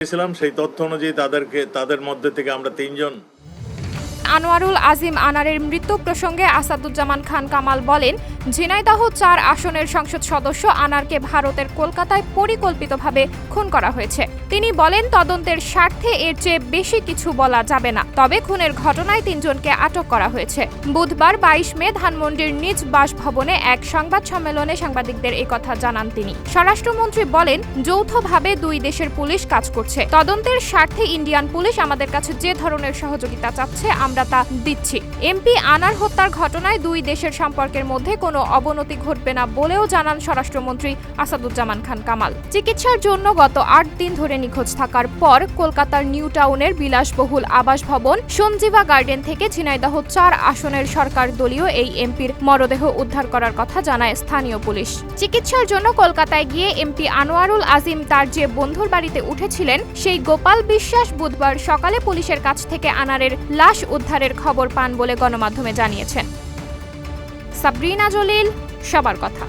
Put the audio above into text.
সেই তথ্য অনুযায়ী তাদের মধ্যে থেকে আমরা 3 জন। আনোয়ারুল আজিম আনারের মৃত্যু প্রসঙ্গে আসাদুজ্জামান খান কামাল বলেন, ঝিনাইদহ 4 আসনের সংসদ সদস্য আনারকে ভারতের কলকাতায় পরিকল্পিতভাবে খুন করা হয়েছে। তিনি বলেন, তদন্তের স্বার্থে এর চেয়ে বেশি কিছু বলা যাবে না, তবে খুনের ঘটনায় 3 জনকে আটক করা হয়েছে। বুধবার 22 মে ধানমন্ডির নিজ বাসভবনে এক সংবাদ সম্মেলনে সাংবাদিকদের একথা জানান তিনি। স্বরাষ্ট্রমন্ত্রী বলেন, যৌথভাবে 2 দেশের পুলিশ কাজ করছে। তদন্তের স্বার্থে ইন্ডিয়ান পুলিশ আমাদের কাছে যে ধরনের সহযোগিতা চাচ্ছে আমরা তা দিচ্ছি। এমপি আনার হত্যার ঘটনায় 2 দেশের সম্পর্কের মধ্যে কোনো অবনতি ঘটবে না বলেও জানান স্বরাষ্ট্রমন্ত্রী আসাদুজ্জামান খান কামাল। চিকিৎসার জন্য গত 8 দিন ধরে নিখোঁজ থাকার পর কলকাতার নিউ টাউনের বিলাসবহুল আবাসভবন সঞ্জীবা গার্ডেন থেকে ঝিনাইদহ 4 আসনের সরকার দলীয় এই এমপির মরদেহ উদ্ধার করার কথা জানায় স্থানীয় পুলিশ। চিকিৎসার জন্য কলকাতায় গিয়ে এমপি আনোয়ারুল আজিম তার যে বন্ধুর বাড়িতে উঠেছিলেন, সেই গোপাল বিশ্বাস বুধবার সকালে পুলিশের কাছ থেকে আনারের লাশ উদ্ধারের খবর পান বলে গণমাধ্যমে জানিয়েছেন। সাবরিনা জলিল, সবার কথা।